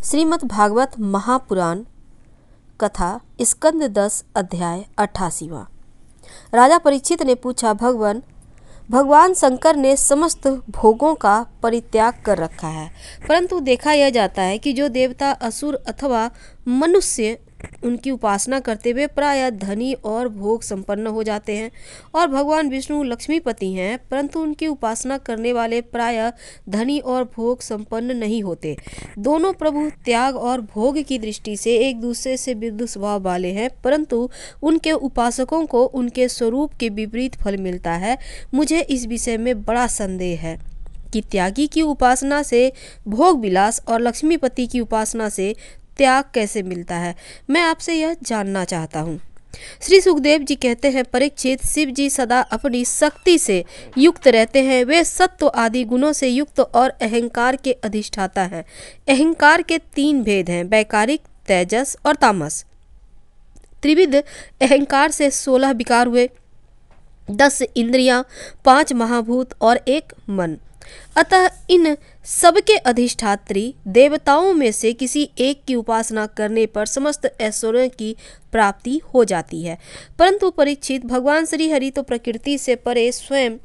श्रीमद् भागवत महापुराण कथा स्कंद 10 अध्याय 88वां। राजा परीक्षित ने पूछा, भगवान शंकर ने समस्त भोगों का परित्याग कर रखा है, परंतु देखा यह जाता है कि जो देवता, असुर अथवा मनुष्य उनकी उपासना करते हुए प्रायः धनी और भोग संपन्न हो जाते हैं, और भगवान विष्णु लक्ष्मीपति हैं, परंतु उनकी उपासना करने वाले प्रायः धनी और भोग संपन्न नहीं होते। दोनों प्रभु त्याग और भोग की दृष्टि से एक दूसरे से विरुद्ध स्वभाव वाले हैं, परंतु उनके उपासकों को उनके स्वरूप के विपरीत फल मिलता है। मुझे इस विषय में बड़ा संदेह है कि त्यागी की उपासना से भोग विलास और लक्ष्मीपति की उपासना से त्याग कैसे मिलता है। मैं आपसे यह जानना चाहता हूँ। श्री सुखदेव जी कहते हैं, परीक्षित, शिव जी सदा अपनी शक्ति से युक्त रहते हैं। वे सत्व आदि गुणों से युक्त और अहंकार के अधिष्ठाता हैं। अहंकार के 3 भेद हैं, वैकारिक, तेजस और तामस। त्रिविध अहंकार से 16 विकार हुए, 10 इंद्रियां, 5 महाभूत और 1 मन। अतः इन सबके अधिष्ठात्री देवताओं में से किसी एक की उपासना करने पर समस्त ऐश्वर्यों की प्राप्ति हो जाती है। परंतु परीक्षित, भगवान श्री हरि तो प्रकृति से परे स्वयं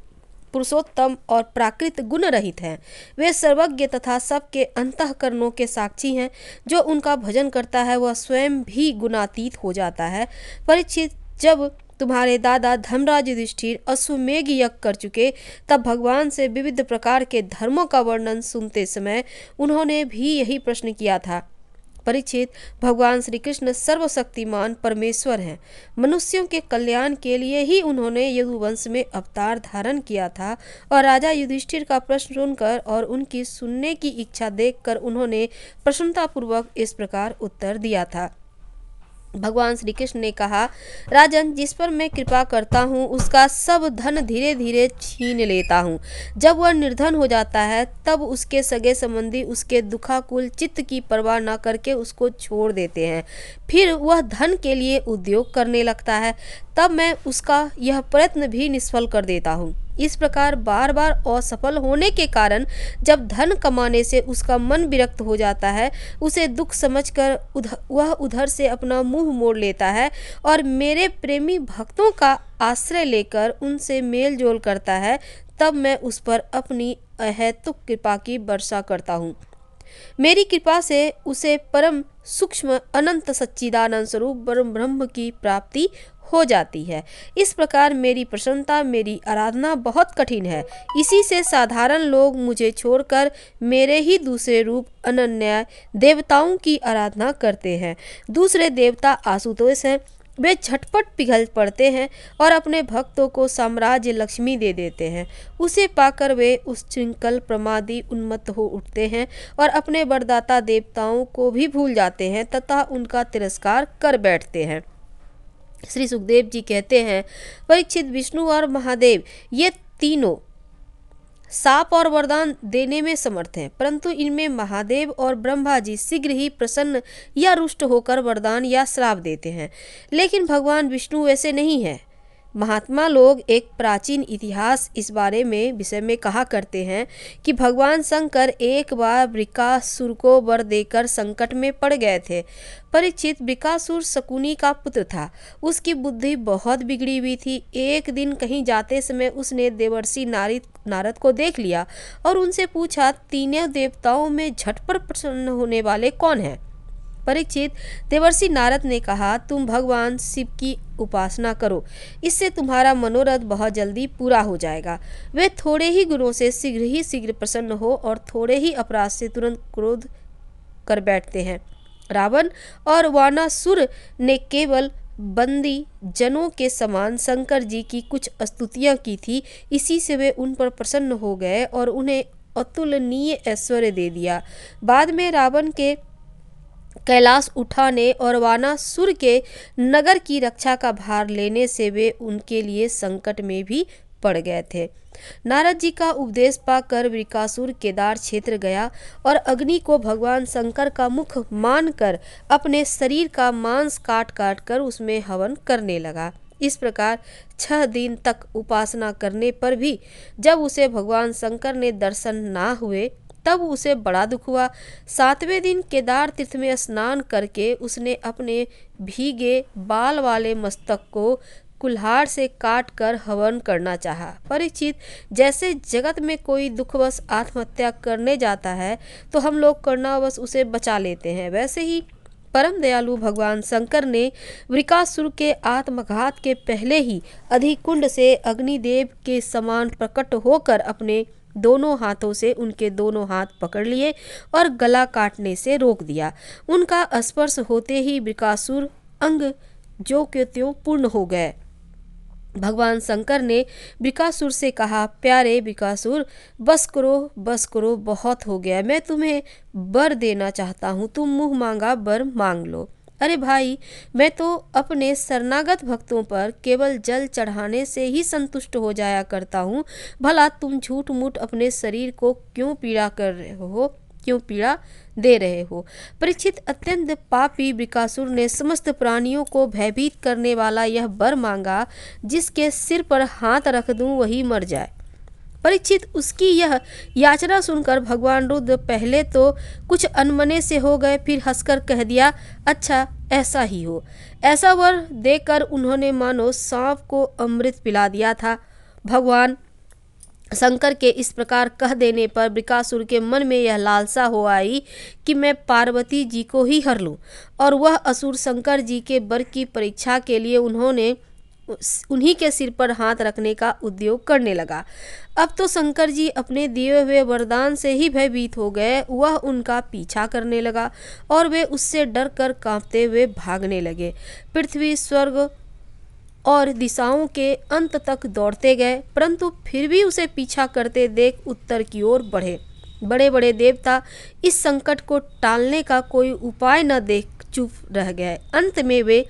पुरुषोत्तम और प्राकृत गुण रहित हैं। वे सर्वज्ञ तथा सबके अंतःकरणों के साक्षी हैं। जो उनका भजन करता है वह स्वयं भी गुणातीत हो जाता है। परीक्षित, जब तुम्हारे दादा धर्मराज युधिष्ठिर अश्वमेघ यज्ञ कर चुके, तब भगवान से विविध प्रकार के धर्मों का वर्णन सुनते समय उन्होंने भी यही प्रश्न किया था। परीक्षित, भगवान श्री कृष्ण सर्वशक्तिमान परमेश्वर हैं। मनुष्यों के कल्याण के लिए ही उन्होंने यदुवंश में अवतार धारण किया था, और राजा युधिष्ठिर का प्रश्न सुनकर और उनकी सुनने की इच्छा देखकर उन्होंने प्रसन्नतापूर्वक इस प्रकार उत्तर दिया था। भगवान श्री कृष्ण ने कहा, राजन, जिस पर मैं कृपा करता हूँ उसका सब धन धीरे धीरे छीन लेता हूँ। जब वह निर्धन हो जाता है तब उसके सगे संबंधी उसके दुखाकुल चित्त की परवाह न करके उसको छोड़ देते हैं। फिर वह धन के लिए उद्योग करने लगता है, तब मैं उसका यह प्रयत्न भी निष्फल कर देता हूँ। इस प्रकार बार बार असफल होने के कारण जब धन कमाने से उसका मन विरक्त हो जाता है, उसे दुख समझकर वह उधर से अपना मुंह मोड़ लेता है और मेरे प्रेमी भक्तों का आश्रय लेकर उनसे मेल जोल करता है। तब मैं उस पर अपनी अहेतुक कृपा की वर्षा करता हूँ। मेरी कृपा से उसे परम सूक्ष्म अनंत सच्चिदानंद स्वरूप परम ब्रह्म की प्राप्ति हो जाती है। इस प्रकार मेरी प्रसन्नता, मेरी आराधना बहुत कठिन है। इसी से साधारण लोग मुझे छोड़कर मेरे ही दूसरे रूप अनन्य देवताओं की आराधना करते हैं। दूसरे देवता आशुतोष हैं। वे झटपट पिघल पड़ते हैं और अपने भक्तों को साम्राज्य लक्ष्मी दे देते हैं। उसे पाकर वे उच्छृंखल प्रमादी उन्मत्त हो उठते हैं और अपने वरदाता देवताओं को भी भूल जाते हैं तथा उनका तिरस्कार कर बैठते हैं। श्री सुखदेव जी कहते हैं, परीक्षित, विष्णु और महादेव ये तीनों शाप और वरदान देने में समर्थ हैं, परंतु इनमें महादेव और ब्रह्मा जी शीघ्र ही प्रसन्न या रुष्ट होकर वरदान या श्राप देते हैं, लेकिन भगवान विष्णु वैसे नहीं है। महात्मा लोग एक प्राचीन इतिहास इस बारे में विषय में कहा करते हैं कि भगवान शंकर एक बार वृकासुर को वर देकर संकट में पड़ गए थे। परीक्षित, वृकासुर शकुनी का पुत्र था। उसकी बुद्धि बहुत बिगड़ी हुई थी। एक दिन कहीं जाते समय उसने देवर्षि नारद को देख लिया और उनसे पूछा, तीनों देवताओं में झटपट प्रसन्न होने वाले कौन हैं? परीक्षित, देवर्षि नारद ने कहा, तुम भगवान शिव की उपासना करो, इससे तुम्हारा मनोरथ बहुत जल्दी पूरा हो जाएगा। वे थोड़े ही गुणों से शीघ्र प्रसन्न हो और थोड़े ही अपराध से तुरंत क्रोध कर बैठते हैं। रावण और वानासुर ने केवल बंदी जनों के समान शंकर जी की कुछ स्तुतियां की थी। इसी से वे उन पर प्रसन्न हो गए और उन्हें अतुलनीय ऐश्वर्य दे दिया। बाद में रावण के कैलाश उठाने और वानासुर के नगर की रक्षा का भार लेने से वे उनके लिए संकट में भी पड़ गए थे। नारद जी का उपदेश पाकर वृकासुर केदार क्षेत्र गया और अग्नि को भगवान शंकर का मुख मानकर अपने शरीर का मांस काट काट कर उसमें हवन करने लगा। इस प्रकार 6 दिन तक उपासना करने पर भी जब उसे भगवान शंकर ने दर्शन ना हुए, तब उसे बड़ा दुख हुआ। 7वें दिन केदार तीर्थ में स्नान करके उसने अपने भीगे बाल वाले मस्तक को कुल्हाड़ से काट कर हवन करना चाहा। परीक्षित, जैसे जगत में कोई दुखवश आत्महत्या करने जाता है तो हम लोग करुणावश उसे बचा लेते हैं, वैसे ही परम दयालु भगवान शंकर ने वृकासुर के आत्मघात के पहले ही अधिकुंड से अग्निदेव के समान प्रकट होकर अपने दोनों हाथों से उनके दोनों हाथ पकड़ लिए और गला काटने से रोक दिया। उनका स्पर्श होते ही वृकासुर अंग जो के त्यों पूर्ण हो गए। भगवान शंकर ने वृकासुर से कहा, प्यारे वृकासुर, बस करो, बहुत हो गया। मैं तुम्हें वर देना चाहता हूँ, तुम मुँह मांगा वर मांग लो। अरे भाई, मैं तो अपने शरणागत भक्तों पर केवल जल चढ़ाने से ही संतुष्ट हो जाया करता हूँ, भला तुम झूठ मूठ अपने शरीर को क्यों पीड़ा दे रहे हो। परीक्षित, अत्यंत पापी वृकासुर ने समस्त प्राणियों को भयभीत करने वाला यह वर मांगा, जिसके सिर पर हाथ रख दूं वही मर जाए। परीक्षित, उसकी यह याचना सुनकर भगवान रुद्र पहले तो कुछ अनमने से हो गए, फिर हंसकर कह दिया, अच्छा ऐसा ही हो। ऐसा वर देकर उन्होंने मानो सांप को अमृत पिला दिया था। भगवान शंकर के इस प्रकार कह देने पर वृकासुर के मन में यह लालसा हो आई कि मैं पार्वती जी को ही हर लूं, और वह असुर शंकर जी के वर की परीक्षा के लिए उन्हीं के सिर पर हाथ रखने का उद्योग करने लगा। अब तो शंकर जी अपने दिए हुए वरदान से ही भयभीत हो गए। वह उनका पीछा करने लगा और वे उससे डर कर कांपते हुए भागने लगे। पृथ्वी, स्वर्ग और दिशाओं के अंत तक दौड़ते गए, परंतु फिर भी उसे पीछा करते देख उत्तर की ओर बढ़े। बड़े बड़े देवता इस संकट को टालने का कोई उपाय न देख चुप रह गए। अंत में वे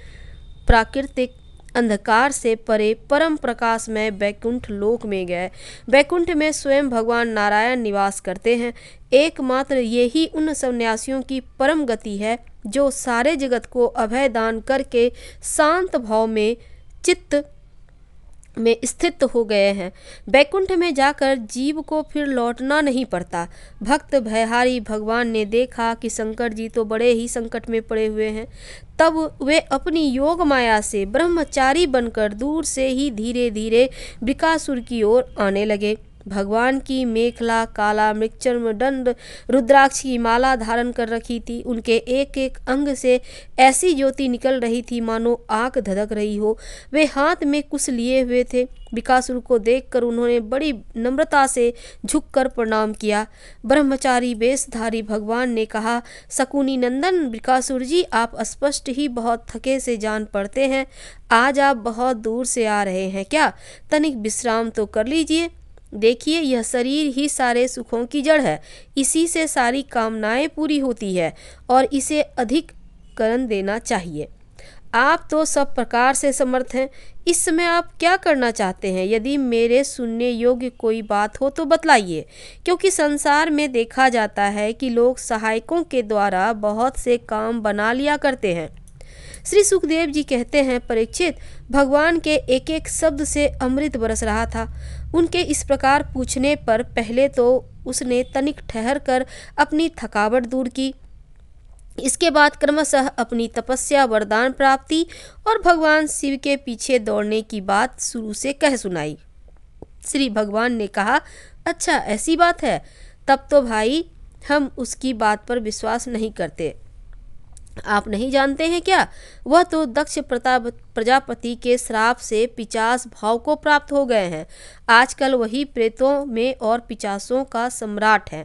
प्राकृतिक अंधकार से परे परम प्रकाश में वैकुंठ लोक में गए। वैकुंठ में स्वयं भगवान नारायण निवास करते हैं। एकमात्र यही उन सन्यासियों की परम गति है जो सारे जगत को अभय दान करके शांत भाव में चित्त में स्थित हो गए हैं। वैकुंठ में जाकर जीव को फिर लौटना नहीं पड़ता। भक्त भयहारी भगवान ने देखा कि शंकर जी तो बड़े ही संकट में पड़े हुए हैं, तब वे अपनी योग माया से ब्रह्मचारी बनकर दूर से ही धीरे धीरे वृकासुर की ओर आने लगे। भगवान की मेखला काला मृगचर्म दंड रुद्राक्ष की माला धारण कर रखी थी। उनके एक एक अंग से ऐसी ज्योति निकल रही थी मानो आग धधक रही हो। वे हाथ में कुश लिए हुए थे। वृकासुर को देखकर उन्होंने बड़ी नम्रता से झुककर प्रणाम किया। ब्रह्मचारी वेशधारी भगवान ने कहा, शकुनी नंदन वृकासुर जी, आप स्पष्ट ही बहुत थके से जान पड़ते हैं। आज आप बहुत दूर से आ रहे हैं क्या? तनिक विश्राम तो कर लीजिए। देखिए, यह शरीर ही सारे सुखों की जड़ है। इसी से सारी कामनाएं पूरी होती है और इसे अधिक करण देना चाहिए। आप तो सब प्रकार से समर्थ हैं। इस समय आप क्या करना चाहते हैं? यदि मेरे सुनने योग्य कोई बात हो तो बतलाइए, क्योंकि संसार में देखा जाता है कि लोग सहायकों के द्वारा बहुत से काम बना लिया करते हैं। श्री सुखदेव जी कहते हैं, परीक्षित, भगवान के एक एक शब्द से अमृत बरस रहा था। उनके इस प्रकार पूछने पर पहले तो उसने तनिक ठहर कर अपनी थकावट दूर की। इसके बाद क्रमशः अपनी तपस्या, वरदान प्राप्ति और भगवान शिव के पीछे दौड़ने की बात शुरू से कह सुनाई। श्री भगवान ने कहा, अच्छा ऐसी बात है, तब तो भाई हम उसकी बात पर विश्वास नहीं करते। आप नहीं जानते हैं क्या? वह तो दक्ष प्रजापति के श्राप से पिशाच भाव को प्राप्त हो गए हैं। आजकल वही प्रेतों में और पिशाचों का सम्राट है।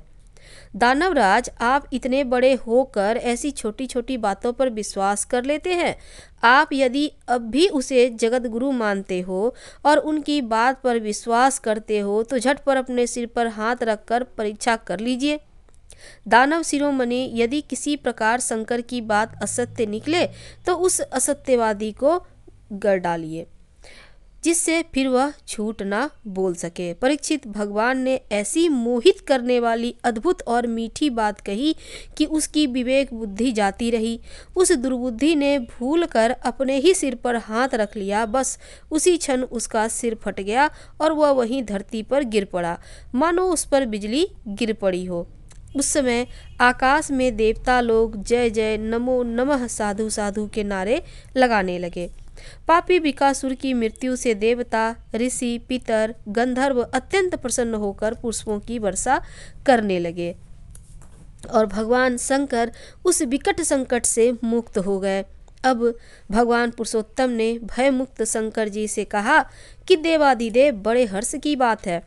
दानवराज, आप इतने बड़े होकर ऐसी छोटी छोटी बातों पर विश्वास कर लेते हैं। आप यदि अब भी उसे जगत गुरु मानते हो और उनकी बात पर विश्वास करते हो तो झट पर अपने सिर पर हाथ रखकर परीक्षा कर लीजिए। दानव शिरोमणि, यदि किसी प्रकार शंकर की बात असत्य निकले तो उस असत्यवादी को गड़ डालिए, जिससे फिर वह झूठ ना बोल सके। परीक्षित, भगवान ने ऐसी मोहित करने वाली अद्भुत और मीठी बात कही कि उसकी विवेक बुद्धि जाती रही। उस दुर्बुद्धि ने भूल कर अपने ही सिर पर हाथ रख लिया। बस उसी क्षण उसका सिर फट गया और वह वहीं धरती पर गिर पड़ा, मानो उस पर बिजली गिर पड़ी हो। उस समय आकाश में देवता लोग जय जय नमो नमः साधु साधु के नारे लगाने लगे। पापी बिकासुर की मृत्यु से देवता, ऋषि, पितर, गंधर्व अत्यंत प्रसन्न होकर पुष्पों की वर्षा करने लगे और भगवान शंकर उस विकट संकट से मुक्त हो गए। अब भगवान पुरुषोत्तम ने भय मुक्त शंकर जी से कहा कि देवादिदेव, बड़े हर्ष की बात है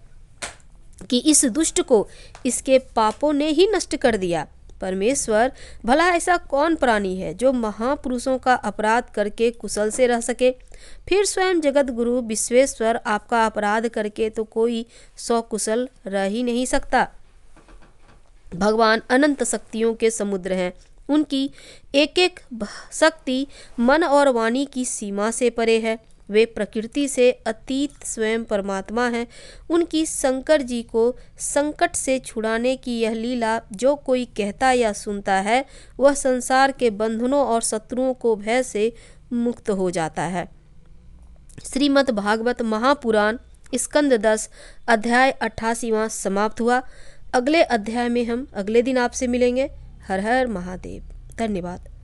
कि इस दुष्ट को इसके पापों ने ही नष्ट कर दिया। परमेश्वर, भला ऐसा कौन प्राणी है जो महापुरुषों का अपराध करके कुशल से रह सके? फिर स्वयं जगत गुरु विश्वेश्वर आपका अपराध करके तो कोई सकुशल रह ही नहीं सकता। भगवान अनंत शक्तियों के समुद्र हैं। उनकी एक एक शक्ति मन और वाणी की सीमा से परे है। वे प्रकृति से अतीत स्वयं परमात्मा हैं। उनकी शंकर जी को संकट से छुड़ाने की यह लीला जो कोई कहता या सुनता है, वह संसार के बंधनों और शत्रुओं को भय से मुक्त हो जाता है। श्रीमद् भागवत महापुराण स्कंद 10 अध्याय 88वां समाप्त हुआ। अगले अध्याय में हम अगले दिन आपसे मिलेंगे। हर हर महादेव। धन्यवाद।